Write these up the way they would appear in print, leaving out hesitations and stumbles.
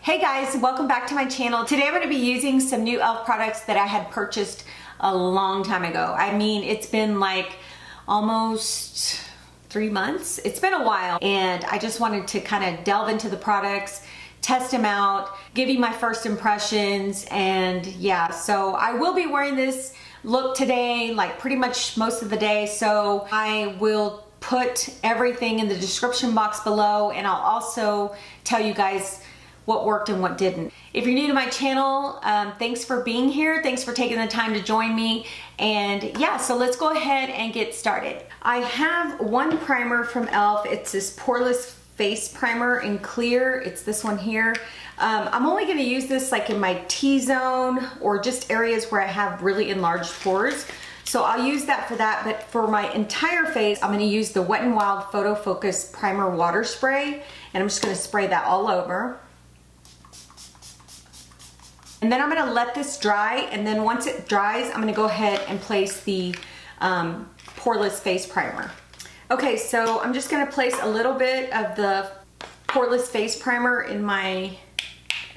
Hey guys, welcome back to my channel. Today I'm going to be using some new e.l.f. products that I had purchased a long time ago. I mean, it's been like almost 3 months. It's been a while, and I just wanted to kind of delve into the products, test them out, give you my first impressions, and yeah, so I will be wearing this look today, like pretty much most of the day, so I will put everything in the description box below, and I'll also tell you guys what worked and what didn't. If you're new to my channel, thanks for being here. Thanks for taking the time to join me. And yeah, so let's go ahead and get started. I have one primer from e.l.f. It's this Poreless face primer in clear. It's this one here. I'm only gonna use this like in my T-zone or just areas where I have really enlarged pores. So I'll use that for that, but for my entire face, I'm gonna use the Wet n Wild Photo Focus Primer Water Spray, and I'm just gonna spray that all over. And then I'm gonna let this dry, and then once it dries, I'm gonna go ahead and place the Poreless face primer. Okay, so I'm just gonna place a little bit of the Poreless face primer in my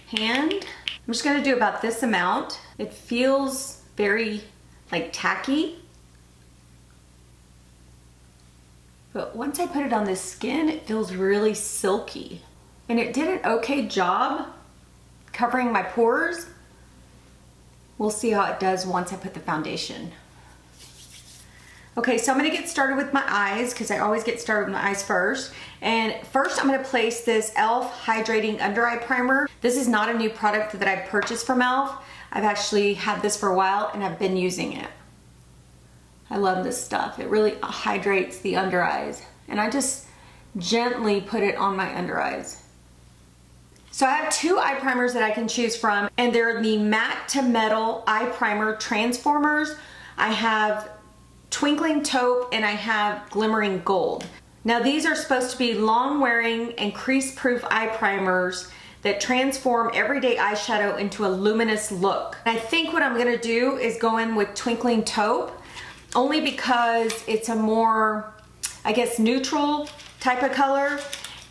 hand. I'm just gonna do about this amount. It feels very like tacky. But once I put it on the skin, it feels really silky. And it did an okay job covering my pores. We'll see how it does once I put the foundation. Okay, so I'm gonna get started with my eyes because I always get started with my eyes first. And first I'm gonna place this e.l.f. Hydrating Under Eye Primer. This is not a new product that I purchased from e.l.f. I've actually had this for a while and I've been using it. I love this stuff. It really hydrates the under eyes. And I just gently put it on my under eyes. So I have two eye primers that I can choose from, and they're the Matte to Metal Eye Primer Transformers. I have Twinkling Taupe and I have Glimmering Gold. Now these are supposed to be long wearing and crease proof eye primers that transform everyday eyeshadow into a luminous look. And I think what I'm gonna do is go in with Twinkling Taupe, only because it's a more, I guess, neutral type of color,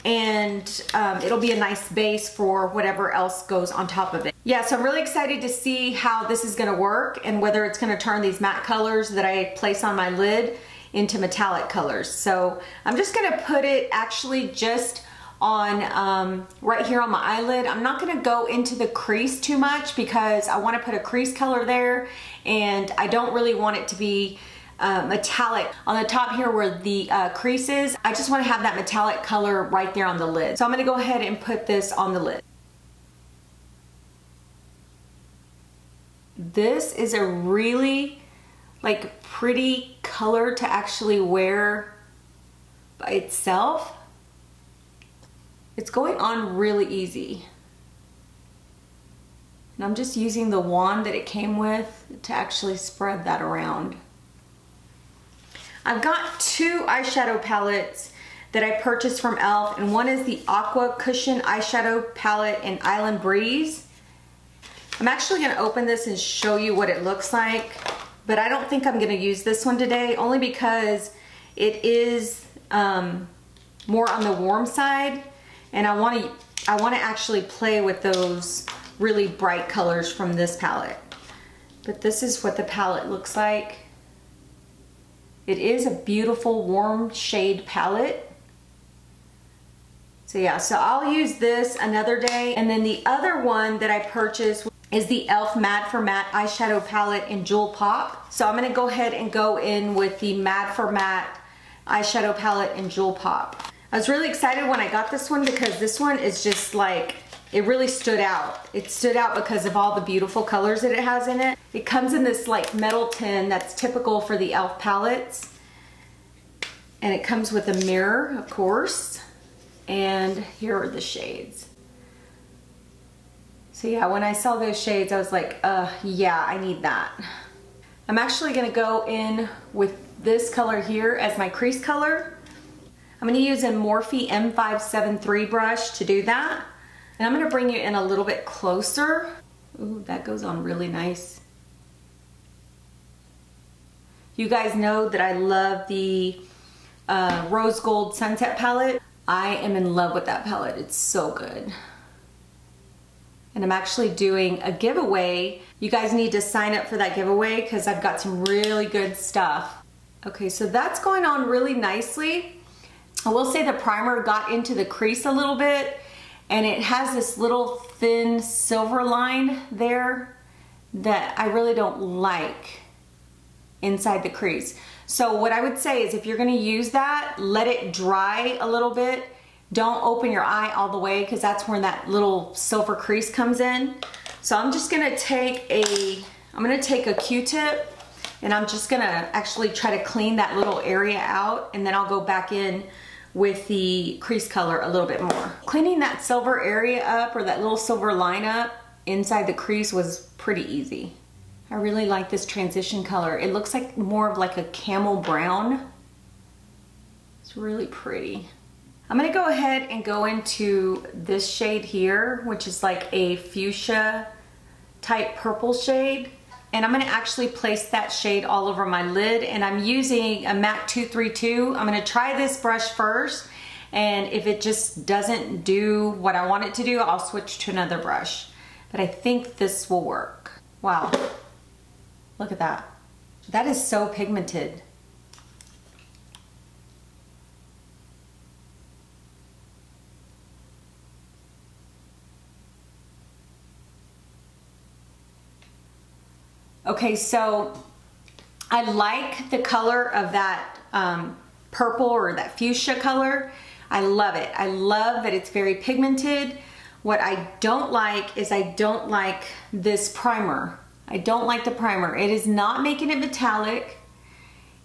and it'll be a nice base for whatever else goes on top of it. Yeah, so I'm really excited to see how this is gonna work and whether it's gonna turn these matte colors that I place on my lid into metallic colors. So I'm just gonna put it actually just on right here on my eyelid. I'm not gonna go into the crease too much because I wanna put a crease color there, and I don't really want it to be metallic on the top here where the crease is. I just want to have that metallic color right there on the lid. So I'm going to go ahead and put this on the lid. This is a really like pretty color to actually wear by itself. It's going on really easy. And I'm just using the wand that it came with to actually spread that around. I've got two eyeshadow palettes that I purchased from e.l.f. and one is the Aqua Cushion Eyeshadow Palette in Island Breeze. I'm actually going to open this and show you what it looks like, but I don't think I'm going to use this one today, only because it is more on the warm side, and I want to actually play with those really bright colors from this palette. But this is what the palette looks like. It is a beautiful warm shade palette. So yeah, so I'll use this another day. And then the other one that I purchased is the e.l.f. Matte for Matte eyeshadow palette in Jewel Pop. So I'm gonna go ahead and go in with the Matte for Matte eyeshadow palette in Jewel Pop. I was really excited when I got this one because this one is just like, it really stood out. It stood out because of all the beautiful colors that it has in it. It comes in this like metal tin that's typical for the e.l.f. palettes. And it comes with a mirror, of course. And here are the shades. So yeah, when I saw those shades, I was like, yeah, I need that. I'm actually gonna go in with this color here as my crease color. I'm gonna use a Morphe M573 brush to do that. And I'm gonna bring you in a little bit closer. Ooh, that goes on really nice. You guys know that I love the Rose Gold Sunset palette. I am in love with that palette. It's so good. and I'm actually doing a giveaway. You guys need to sign up for that giveaway because I've got some really good stuff. Okay, so that's going on really nicely. I will say the primer got into the crease a little bit, and it has this little thin silver line there that I really don't like inside the crease. So what I would say is if you're gonna use that, let it dry a little bit. Don't open your eye all the way because that's where that little silver crease comes in. So I'm just gonna take a Q-tip, and I'm just gonna actually try to clean that little area out, and then I'll go back in with the crease color a little bit more. Cleaning that silver area up, or that little silver line up inside the crease, was pretty easy. I really like this transition color. It looks like more of like a camel brown. It's really pretty. I'm gonna go ahead and go into this shade here, which is like a fuchsia type purple shade. And I'm gonna actually place that shade all over my lid, and I'm using a MAC 232. I'm gonna try this brush first, and if it just doesn't do what I want it to do, I'll switch to another brush. But I think this will work. Wow. Look at that. That is so pigmented. Okay, so I like the color of that purple, or that fuchsia color. I love it. I love that it's very pigmented. What I don't like is I don't like this primer. I don't like the primer. It is not making it metallic.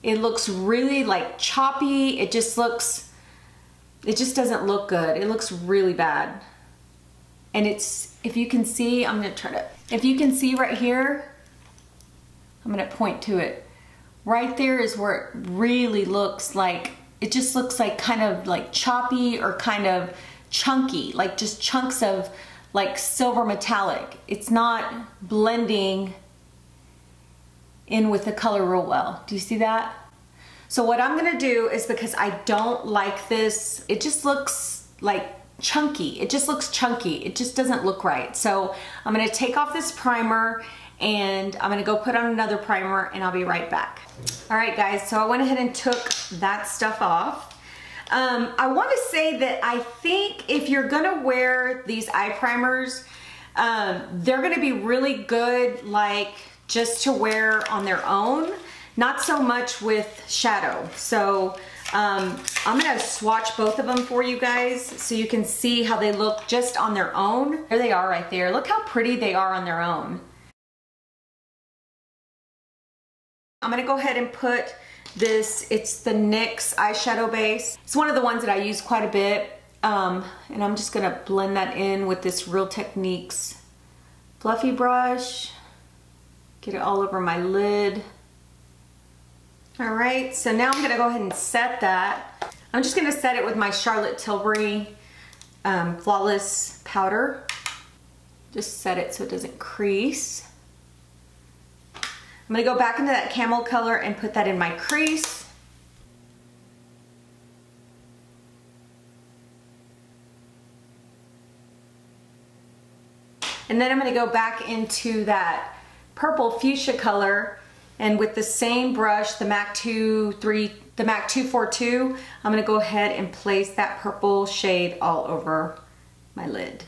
It looks really like choppy. It just doesn't look good. It looks really bad. And it's, if you can see, if you can see right here, I'm gonna point to it. Right there is where it really looks like, it just looks like kind of like choppy or kind of chunky, like just chunks of like silver metallic. It's not blending in with the color real well. Do you see that? So what I'm gonna do is, because I don't like this, it just looks like chunky. It just looks chunky. It just doesn't look right. So I'm gonna take off this primer, and I'm gonna go put on another primer, and I'll be right back. All right guys, so I went ahead and took that stuff off. I wanna say that I think if you're gonna wear these eye primers, they're gonna be really good like just to wear on their own, not so much with shadow. So I'm gonna swatch both of them for you guys so you can see how they look just on their own. There they are right there. Look how pretty they are on their own. I'm gonna go ahead and put this, it's the NYX eyeshadow base. It's one of the ones that I use quite a bit. And I'm just gonna blend that in with this Real Techniques fluffy brush. Get it all over my lid. All right, so now I'm gonna go ahead and set that. I'm just gonna set it with my Charlotte Tilbury Flawless powder. Just set it so it doesn't crease. I'm gonna go back into that camel color and put that in my crease. And then I'm gonna go back into that purple fuchsia color, and with the same brush, the MAC 242, I'm gonna go ahead and place that purple shade all over my lid.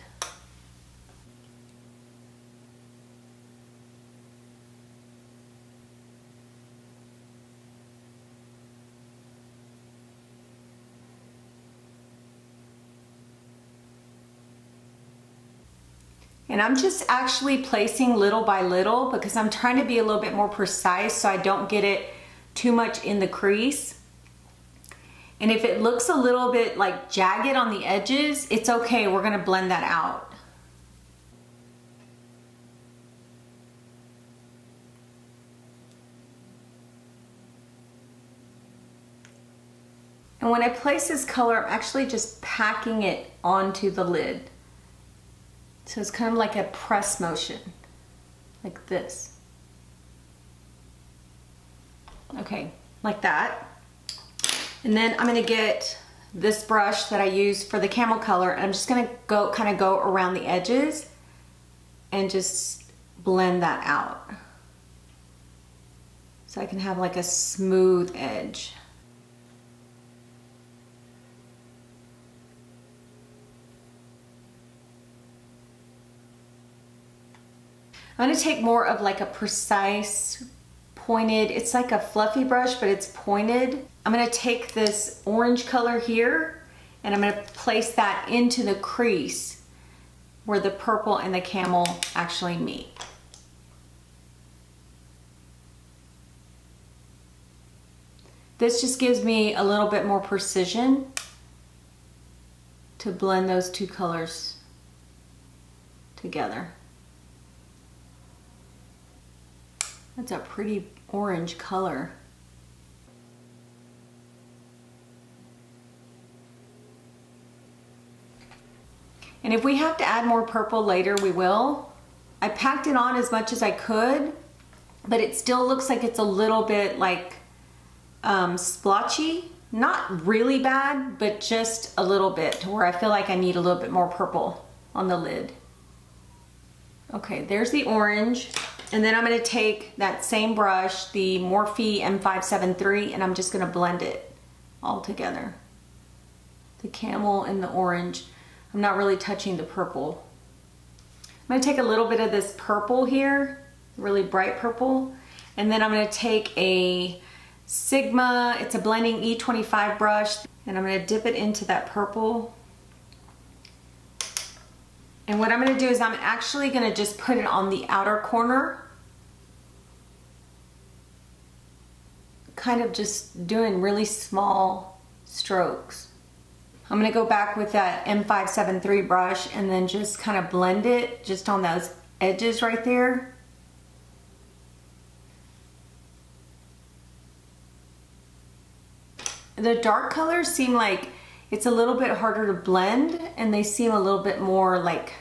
And I'm just actually placing little by little because I'm trying to be a little bit more precise so I don't get it too much in the crease. And if it looks a little bit like jagged on the edges, it's okay, we're gonna blend that out. And when I place this color, I'm actually just packing it onto the lid. So it's kind of like a press motion, like this. Okay, like that. And then I'm gonna get this brush that I use for the camel color, and I'm just gonna go kind of go around the edges and just blend that out. So I can have like a smooth edge. I'm gonna take more of like a precise pointed, it's like a fluffy brush, but it's pointed. I'm gonna take this orange color here and I'm gonna place that into the crease where the purple and the camel actually meet. This just gives me a little bit more precision to blend those two colors together. That's a pretty orange color. And if we have to add more purple later, we will. I packed it on as much as I could, but it still looks like it's a little bit like splotchy. Not really bad, but just a little bit to where I feel like I need a little bit more purple on the lid. Okay, there's the orange. And then I'm gonna take that same brush, the Morphe M573, and I'm just gonna blend it all together. The camel and the orange. I'm not really touching the purple. I'm gonna take a little bit of this purple here, really bright purple, and then I'm gonna take a Sigma, it's a blending E25 brush, and I'm gonna dip it into that purple. And what I'm gonna do is I'm actually gonna just put it on the outer corner. Kind of just doing really small strokes. I'm gonna go back with that M573 brush and then just kind of blend it just on those edges right there. The dark colors seem like it's a little bit harder to blend and they seem a little bit more like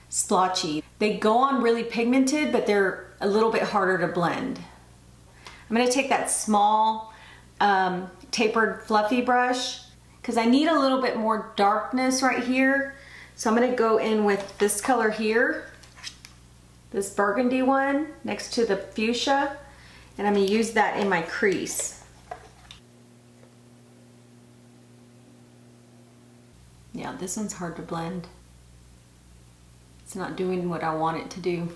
splotchy. They go on really pigmented, but they're a little bit harder to blend. I'm gonna take that small tapered fluffy brush because I need a little bit more darkness right here. So I'm gonna go in with this color here, this burgundy one next to the fuchsia, and I'm gonna use that in my crease. Yeah, this one's hard to blend. It's not doing what I want it to do.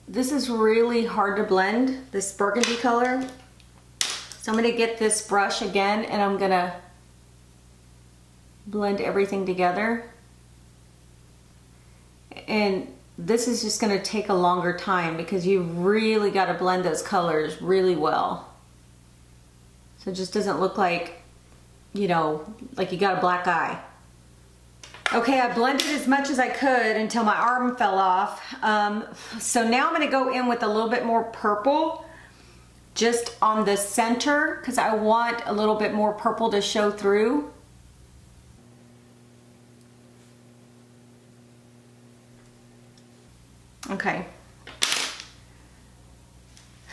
This is really hard to blend, this burgundy color. So I'm gonna get this brush again and I'm gonna blend everything together. And this is just gonna take a longer time because you really gotta blend those colors really well. So it just doesn't look like, you know, like you got a black eye. Okay, I blended as much as I could until my arm fell off. So now I'm gonna go in with a little bit more purple just on the center because I want a little bit more purple to show through. Okay.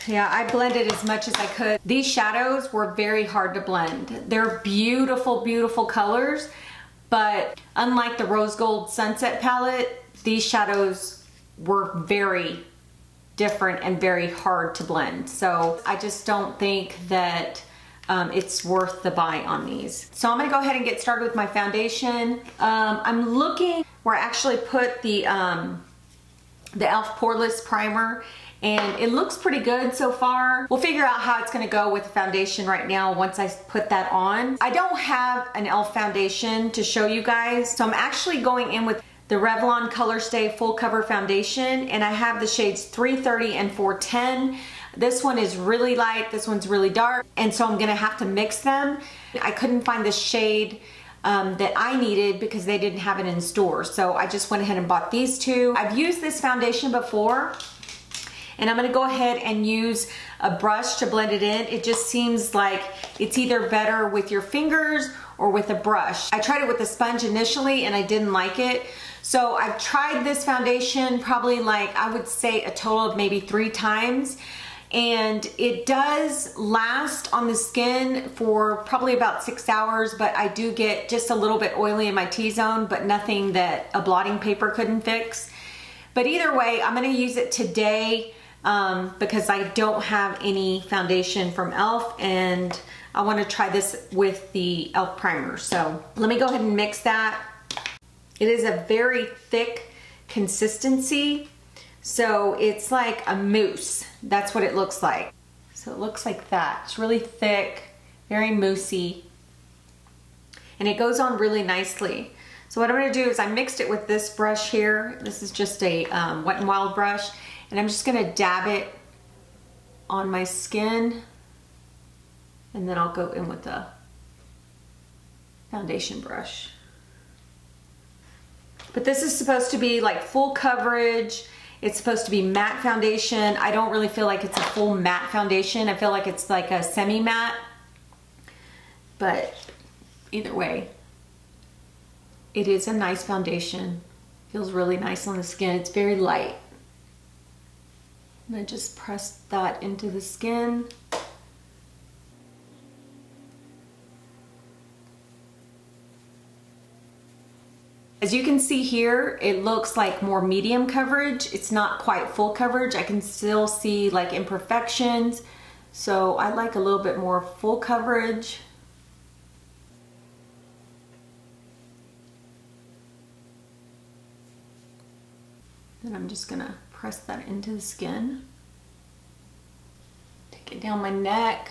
Yeah, I blended as much as I could. These shadows were very hard to blend. They're beautiful, beautiful colors, but unlike the Rose Gold Sunset palette, these shadows were very different and very hard to blend. So I just don't think that it's worth the buy on these. So I'm gonna go ahead and get started with my foundation. I'm looking where I actually put the e.l.f. Poreless primer, and it looks pretty good so far. We'll figure out how it's gonna go with the foundation right now once I put that on. I don't have an e.l.f. foundation to show you guys, so I'm actually going in with the Revlon Colorstay Full Cover Foundation, and I have the shades 330 and 410. This one is really light, this one's really dark, and so I'm gonna have to mix them. I couldn't find the shade that I needed because they didn't have it in stores. So I just went ahead and bought these two. I've used this foundation before, and I'm gonna go ahead and use a brush to blend it in. It just seems like it's either better with your fingers or with a brush. I tried it with a sponge initially and I didn't like it. So I've tried this foundation probably like, I would say a total of maybe 3 times. And it does last on the skin for probably about 6 hours, but I do get just a little bit oily in my T-zone, but nothing that a blotting paper couldn't fix. But either way, I'm gonna use it today because I don't have any foundation from e.l.f. and I wanna try this with the e.l.f. primer. So let me go ahead and mix that. It is a very thick consistency. So it's like a mousse. That's what it looks like. So it looks like that. It's really thick, very moussey, and it goes on really nicely. So what I'm gonna do is I mixed it with this brush here. This is just a Wet n Wild brush, and I'm just gonna dab it on my skin, and then I'll go in with the foundation brush. But this is supposed to be like full coverage. It's supposed to be matte foundation. I don't really feel like it's a full matte foundation. I feel like it's like a semi-matte. But either way, it is a nice foundation. Feels really nice on the skin. It's very light. And I just press that into the skin. As you can see here, it looks like more medium coverage. It's not quite full coverage. I can still see like imperfections. So I like a little bit more full coverage. Then I'm just gonna press that into the skin. Take it down my neck,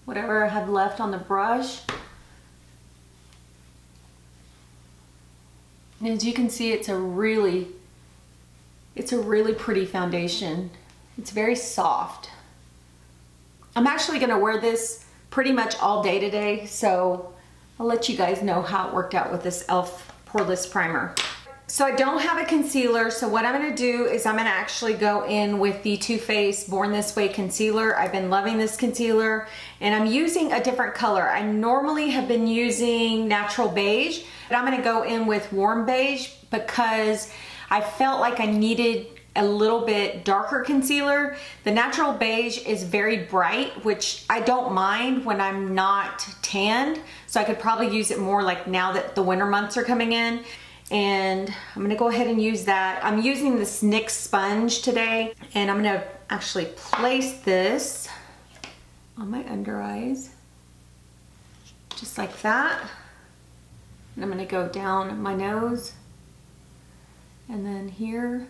whatever I have left on the brush. And as you can see, it's a really pretty foundation. It's very soft. I'm actually gonna wear this pretty much all day today, so I'll let you guys know how it worked out with this e.l.f. Poreless primer. So I don't have a concealer, so what I'm gonna do is I'm gonna actually go in with the Too Faced Born This Way concealer. I've been loving this concealer, and I'm using a different color. I normally have been using Natural Beige, but I'm gonna go in with Warm Beige because I felt like I needed a little bit darker concealer. The Natural Beige is very bright, which I don't mind when I'm not tanned, so I could probably use it more like now that the winter months are coming in. And I'm gonna go ahead and use that. I'm using this NYX sponge today, and I'm gonna actually place this on my under eyes, just like that. And I'm gonna go down my nose, and then here,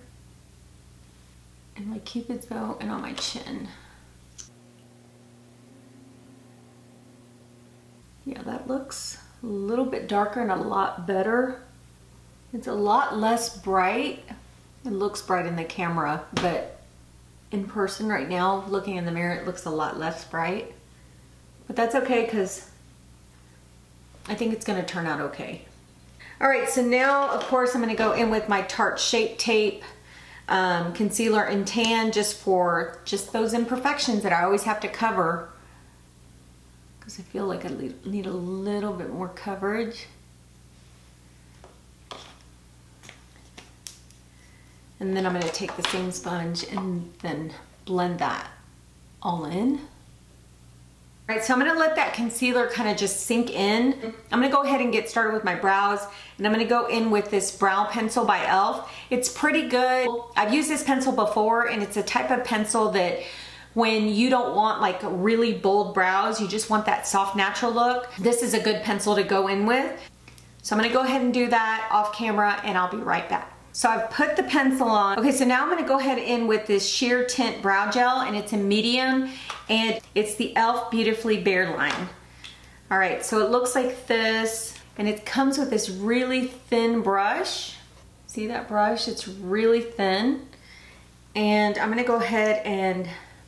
and my cupid's bow, and on my chin. Yeah, that looks a little bit darker and a lot better. It's a lot less bright. It looks bright in the camera, but in person right now, looking in the mirror, it looks a lot less bright. But that's okay because I think it's gonna turn out okay. All right, so now, of course, I'm gonna go in with my Tarte Shape Tape concealer and tan just for those imperfections that I always have to cover because I feel like I need a little bit more coverage. And then I'm gonna take the same sponge and then blend that all in. All right, so I'm gonna let that concealer kind of just sink in. I'm gonna go ahead and get started with my brows, and I'm gonna go in with this brow pencil by e.l.f. It's pretty good. I've used this pencil before, and it's a type of pencil that when you don't want like really bold brows, you just want that soft natural look, this is a good pencil to go in with. So I'm gonna go ahead and do that off camera, and I'll be right back. So I've put the pencil on. Okay, so now I'm gonna go ahead in with this Sheer Tint Brow Gel, and it's a medium, and it's the e.l.f. Beautifully Bare Line. All right, so it looks like this, and it comes with this really thin brush. See that brush? It's really thin. And I'm gonna go ahead and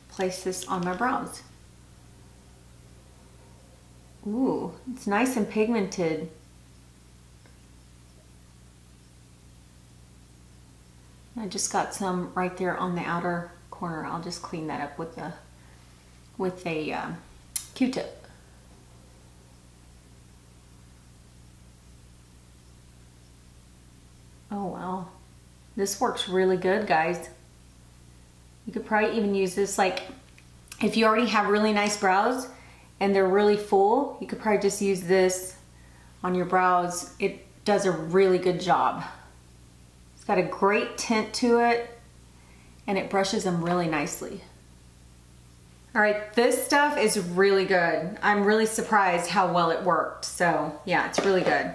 place this on my brows. Ooh, it's nice and pigmented. I just got some right there on the outer corner. I'll just clean that up with a Q-tip. Oh wow, this works really good, guys. You could probably even use this, like, if you already have really nice brows and they're really full, you could probably just use this on your brows. It does a really good job. It's got a great tint to it and it brushes them really nicely. All right, this stuff is really good. I'm really surprised how well it worked. So yeah, it's really good.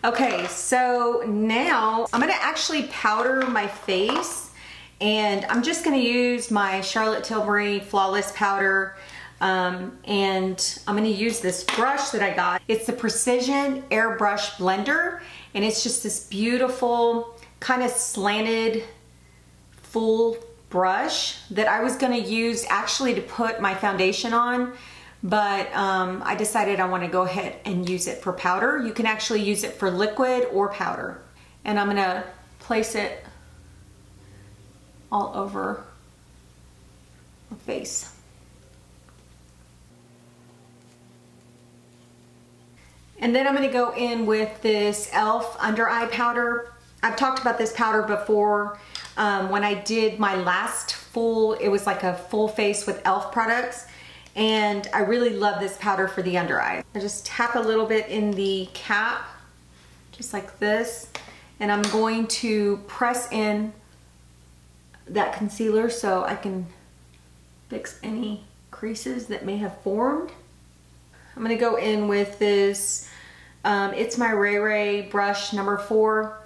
Okay, so now I'm gonna actually powder my face, and I'm just gonna use my Charlotte Tilbury Flawless Powder, and I'm gonna use this brush that I got. It's the Precision Airbrush Blender, and it's just this beautiful, kind of slanted, full brush that I was gonna use actually to put my foundation on, but I decided I want to go ahead and use it for powder. You can actually use it for liquid or powder. And I'm gonna place it all over my face. And then I'm gonna go in with this e.l.f. under eye powder. I've talked about this powder before. When I did my last full, it was like a full face with e.l.f. products. And I really love this powder for the under eye. I just tap a little bit in the cap, just like this. And I'm going to press in that concealer so I can fix any creases that may have formed. I'm gonna go in with this, it's my Ray Ray brush number 4.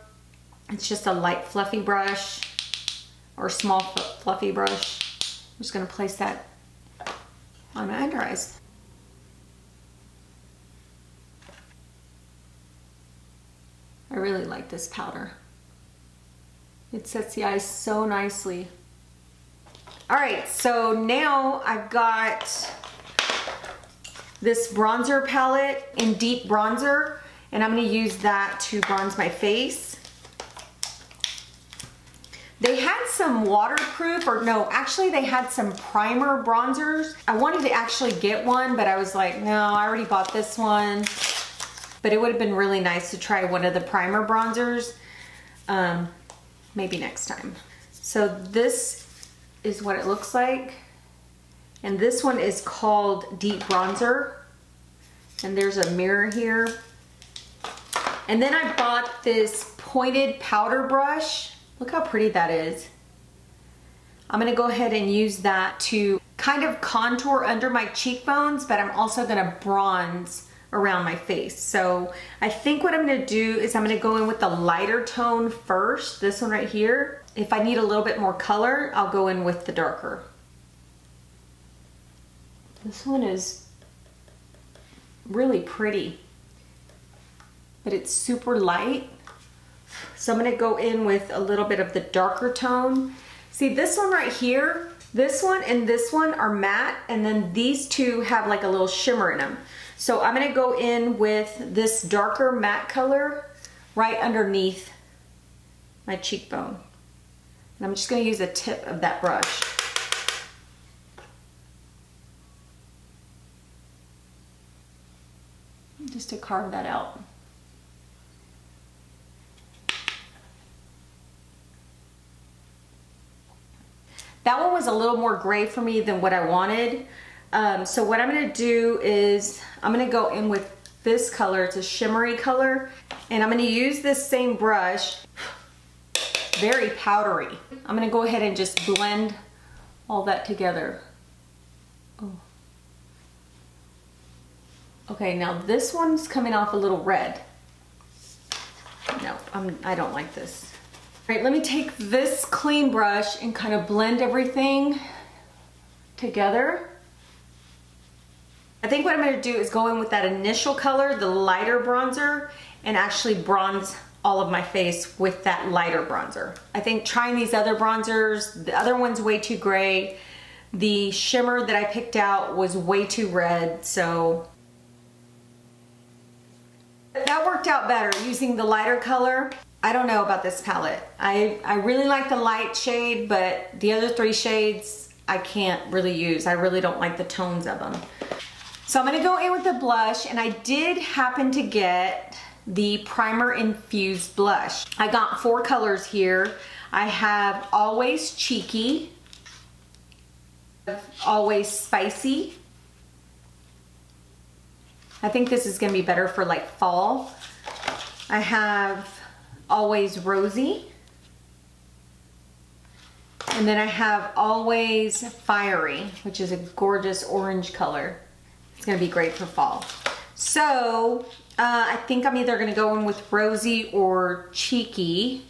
It's just a light fluffy brush, or small fluffy brush. I'm just gonna place that on my under eyes. I really like this powder. It sets the eyes so nicely. All right, so now I've got this bronzer palette in deep bronzer, and I'm gonna use that to bronze my face. They had some waterproof, or no, actually they had some primer bronzers. I wanted to actually get one, but I was like, no, I already bought this one. But it would have been really nice to try one of the primer bronzers. Maybe next time. So this is what it looks like. And this one is called Deep Bronzer. And there's a mirror here. And then I bought this pointed powder brush. Look how pretty that is. I'm gonna go ahead and use that to kind of contour under my cheekbones, but I'm also gonna bronze around my face. So I think what I'm gonna do is I'm gonna go in with the lighter tone first, this one right here. If I need a little bit more color, I'll go in with the darker. This one is really pretty, but it's super light. So I'm gonna go in with a little bit of the darker tone. See, this one right here, this one and this one are matte, and then these two have like a little shimmer in them. So I'm gonna go in with this darker matte color right underneath my cheekbone. And I'm just gonna use a tip of that brush. Just to carve that out. That one was a little more gray for me than what I wanted. So what I'm gonna do is I'm gonna go in with this color. It's a shimmery color. And I'm gonna use this same brush, very powdery. I'm gonna go ahead and just blend all that together. Oh. Okay, now this one's coming off a little red. No, I don't like this. All right, let me take this clean brush and kind of blend everything together. I think what I'm gonna do is go in with that initial color, the lighter bronzer, and actually bronze all of my face with that lighter bronzer. I think trying these other bronzers, the other one's way too gray. The shimmer that I picked out was way too red, so that worked out better using the lighter color. I don't know about this palette. I really like the light shade, but the other 3 shades I can't really use. I really don't like the tones of them. So I'm gonna go in with the blush, and I did happen to get the Primer Infused Blush. I got 4 colors here. I have Always Cheeky, Always Spicy. I think this is gonna be better for like fall. I have Always Rosy. And then I have Always Fiery, which is a gorgeous orange color. It's gonna be great for fall. So I think I'm either gonna go in with Rosy or Cheeky.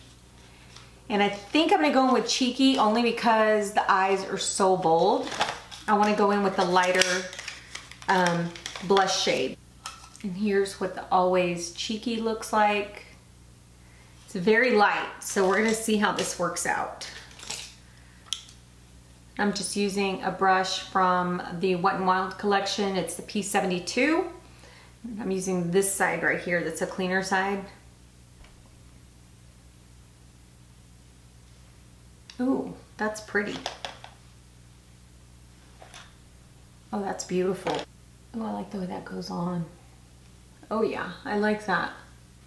And I think I'm gonna go in with Cheeky only because the eyes are so bold. I wanna go in with the lighter blush shade. And here's what the Always Cheeky looks like. It's very light, so we're gonna see how this works out. I'm just using a brush from the Wet n Wild collection. It's the P72. I'm using this side right here, that's a cleaner side. Ooh, that's pretty. Oh, that's beautiful. Oh, I like the way that goes on. Oh yeah, I like that.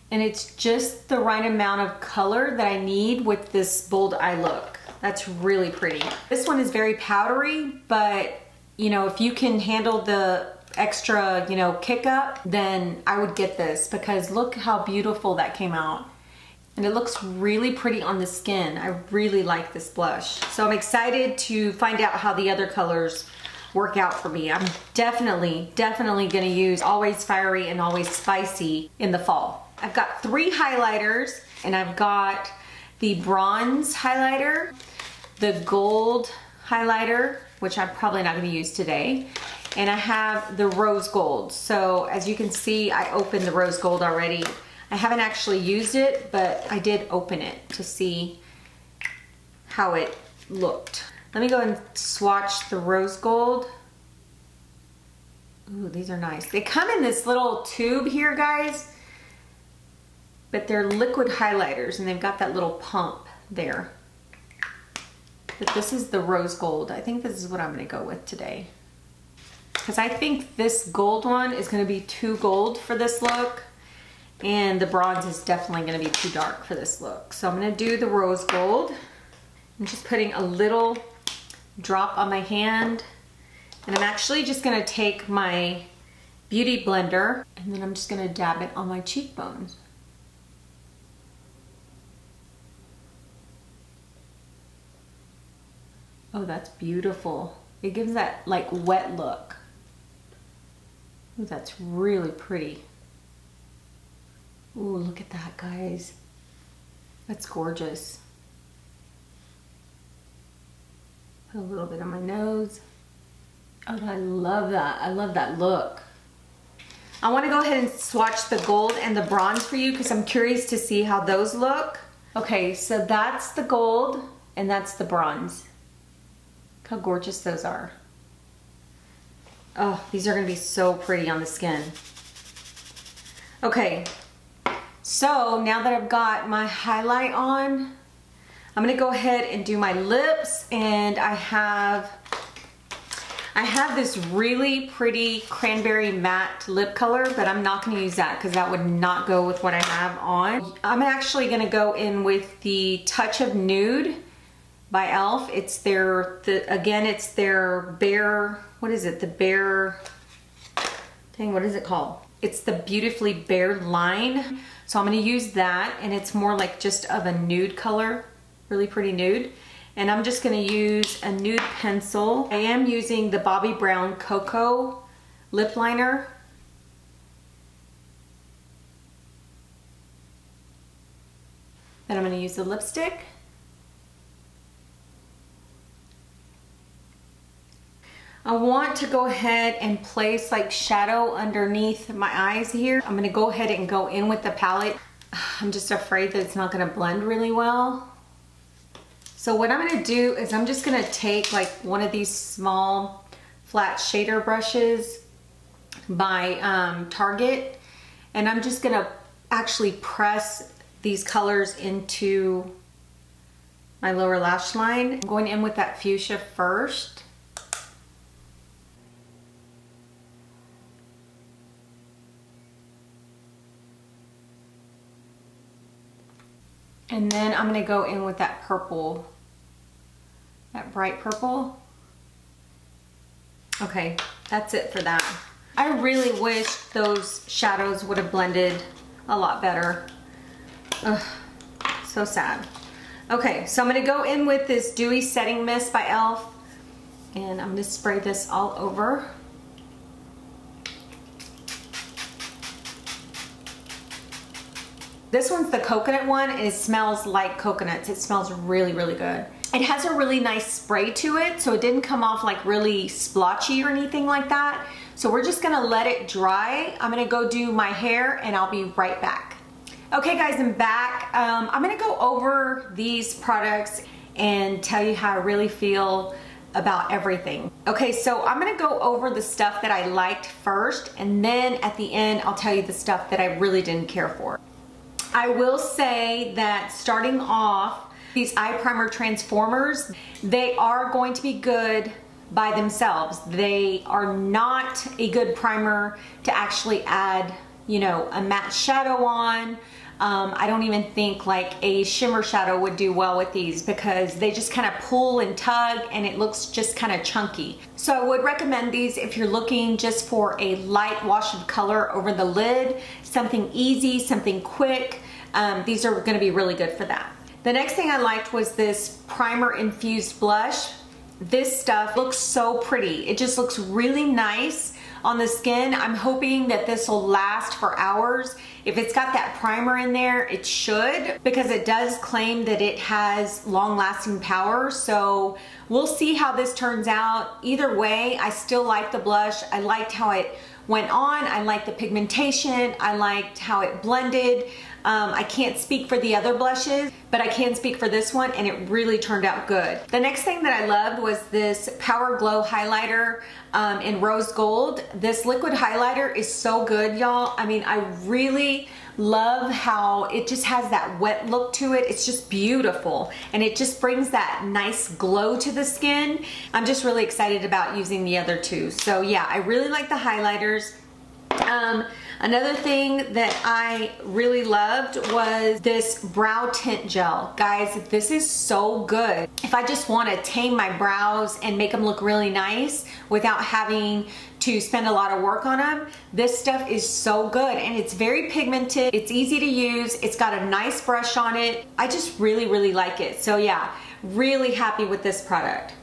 And it's just the right amount of color that I need with this bold eye look. That's really pretty. This one is very powdery, but you know, if you can handle the extra, you know, kick up, then I would get this because look how beautiful that came out. And it looks really pretty on the skin. I really like this blush. So I'm excited to find out how the other colors work out for me. I'm definitely gonna use Always Fiery and Always Spicy in the fall. I've got 3 highlighters, and I've got the bronze highlighter, the gold highlighter, which I'm probably not gonna use today, and I have the rose gold. So as you can see, I opened the rose gold already. I haven't actually used it, but I did open it to see how it looked. Let me go and swatch the rose gold. Ooh, these are nice. They come in this little tube here, guys, but they're liquid highlighters and they've got that little pump there. But this is the rose gold. I think this is what I'm gonna go with today. Because I think this gold one is gonna be too gold for this look, and the bronze is definitely gonna be too dark for this look. So I'm gonna do the rose gold. I'm just putting a little drop on my hand, and I'm actually just gonna take my beauty blender and then I'm just gonna dab it on my cheekbones. Oh, that's beautiful. It gives that like wet look. Ooh, that's really pretty. Ooh, look at that, guys. That's gorgeous. Put a little bit on my nose. Oh, I love that. I love that look. I want to go ahead and swatch the gold and the bronze for you because I'm curious to see how those look. Okay, so that's the gold and that's the bronze. Look how gorgeous those are. Oh, these are going to be so pretty on the skin. Okay, so now that I've got my highlight on, I'm gonna go ahead and do my lips, and I have this really pretty cranberry matte lip color, but I'm not gonna use that because that would not go with what I have on. I'm actually gonna go in with the Touch of Nude by e.l.f. It's their, it's their Bare, what is it? The Bare, dang, what is it called? It's the Beautifully Bare line. So I'm gonna use that, and it's more like just of a nude color, really pretty nude. And I'm just gonna use a nude pencil. I am using the Bobbi Brown Cocoa lip liner. Then I'm gonna use the lipstick. I want to go ahead and place like shadow underneath my eyes here. I'm gonna go ahead and go in with the palette. I'm just afraid that it's not gonna blend really well. So what I'm gonna do is I'm just gonna take like one of these small flat shader brushes by Target, and I'm just gonna actually press these colors into my lower lash line. I'm going in with that fuchsia first. And then I'm gonna go in with that purple, that bright purple. Okay, that's it for that. I really wish those shadows would have blended a lot better. Ugh, so sad. Okay, so I'm gonna go in with this Dewy Setting Mist by e.l.f. and I'm gonna spray this all over. This one's the coconut one and it smells like coconuts. It smells really, really good. It has a really nice spray to it, so it didn't come off like really splotchy or anything like that. So we're just gonna let it dry. I'm gonna go do my hair and I'll be right back. Okay guys, I'm back. I'm gonna go over these products and tell you how I really feel about everything. Okay, so I'm gonna go over the stuff that I liked first, and then at the end I'll tell you the stuff that I really didn't care for. I will say that starting off, these eye primer Transformers, they are going to be good by themselves. They are not a good primer to actually add, you know, a matte shadow on. I don't even think like a shimmer shadow would do well with these because they just kind of pull and tug and it looks just kind of chunky. So I would recommend these if you're looking just for a light wash of color over the lid, something easy, something quick. These are going to be really good for that. The next thing I liked was this primer infused blush. This stuff looks so pretty. It just looks really nice on the skin. I'm hoping that this will last for hours. If it's got that primer in there, it should, because it does claim that it has long-lasting power. So we'll see how this turns out. Either way, I still like the blush. I liked how it went on. I liked the pigmentation. I liked how it blended. I can't speak for the other blushes, but I can speak for this one, and it really turned out good. The next thing that I loved was this Power Glow highlighter in Rose Gold. This liquid highlighter is so good, y'all. I mean, I really love how it just has that wet look to it. It's just beautiful, and it just brings that nice glow to the skin. I'm just really excited about using the other two. So yeah, I really like the highlighters. Another thing that I really loved was this brow tint gel. Guys, this is so good. If I just want to tame my brows and make them look really nice without having to spend a lot of work on them, this stuff is so good, and it's very pigmented. It's easy to use. It's got a nice brush on it. I just really, really like it. So yeah, really happy with this product.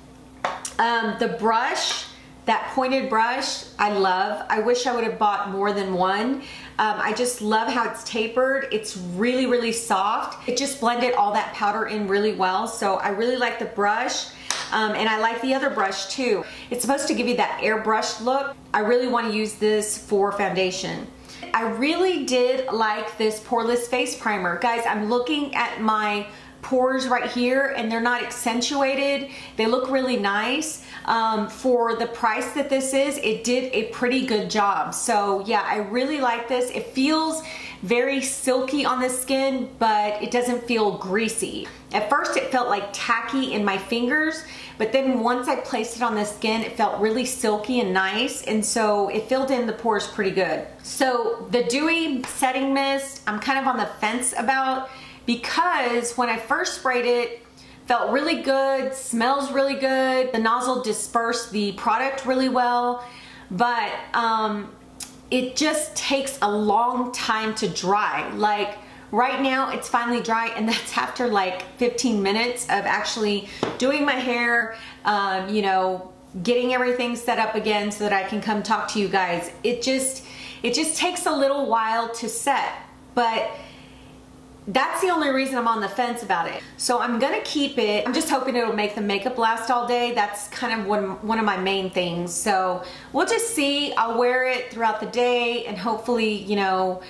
The brush, that pointed brush, I love. I wish I would have bought more than one. I just love how it's tapered. It's really, really soft. It just blended all that powder in really well. So I really like the brush. And I like the other brush too. It's supposed to give you that airbrushed look. I really want to use this for foundation. I really did like this Poreless face primer. Guys, I'm looking at my pores right here and they're not accentuated. They look really nice. For the price that this is, it did a pretty good job. So yeah, I really like this. It feels very silky on the skin, but it doesn't feel greasy. At first it felt like tacky in my fingers, but then once I placed it on the skin, it felt really silky and nice, and so it filled in the pores pretty good. So the Dewy Setting Mist, I'm kind of on the fence about, because when I first sprayed it, felt really good, smells really good. The nozzle dispersed the product really well, but it just takes a long time to dry. Like right now it's finally dry, and that's after like 15 minutes of actually doing my hair, you know, getting everything set up again so that I can come talk to you guys. It just takes a little while to set, but that's the only reason I'm on the fence about it. So I'm gonna keep it. I'm just hoping it'll make the makeup last all day. That's kind of one of my main things. So we'll just see. I'll wear it throughout the day, and hopefully, you know,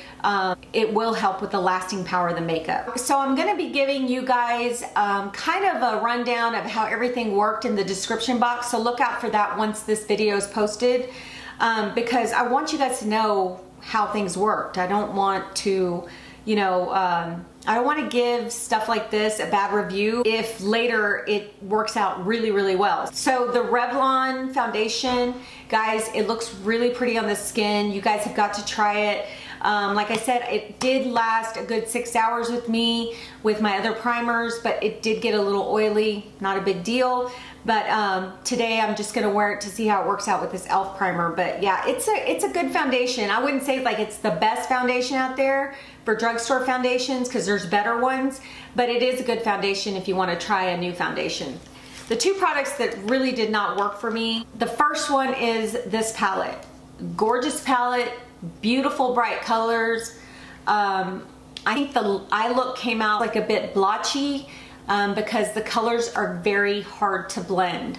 it will help with the lasting power of the makeup. So I'm gonna be giving you guys kind of a rundown of how everything worked in the description box. So look out for that once this video is posted, because I want you guys to know how things worked. I don't want to, you know, I don't want to give stuff like this a bad review if later it works out really, really well. So the Revlon foundation, guys, it looks really pretty on the skin. You guys have got to try it. Like I said, it did last a good 6 hours with me with my other primers, but it did get a little oily, not a big deal. But today I'm just gonna wear it to see how it works out with this e.l.f. primer. But yeah, it's a good foundation. I wouldn't say like it's the best foundation out there for drugstore foundations, because there's better ones, but it is a good foundation if you want to try a new foundation. The two products that really did not work for me, the first one is this palette. Gorgeous palette, beautiful bright colors. I think the eye look came out like a bit blotchy because the colors are very hard to blend.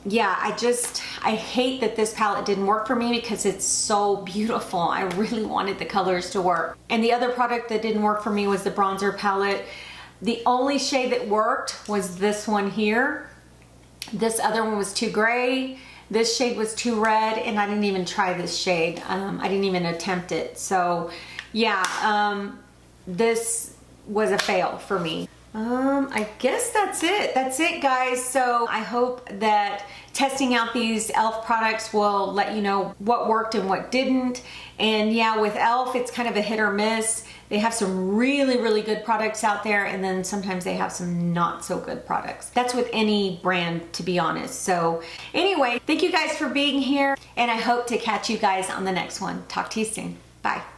Yeah, I hate that this palette didn't work for me because it's so beautiful. I really wanted the colors to work. And the other product that didn't work for me was the bronzer palette. The only shade that worked was this one here. This other one was too gray. This shade was too red, and I didn't even try this shade. I didn't even attempt it. So yeah, this was a fail for me. I guess that's it. That's it, guys. So I hope that testing out these e.l.f. products will let you know what worked and what didn't. And yeah, with e.l.f. it's kind of a hit or miss. They have some really, really good products out there, and then sometimes they have some not so good products. That's with any brand, to be honest. So anyway, thank you guys for being here, and I hope to catch you guys on the next one. Talk to you soon. Bye.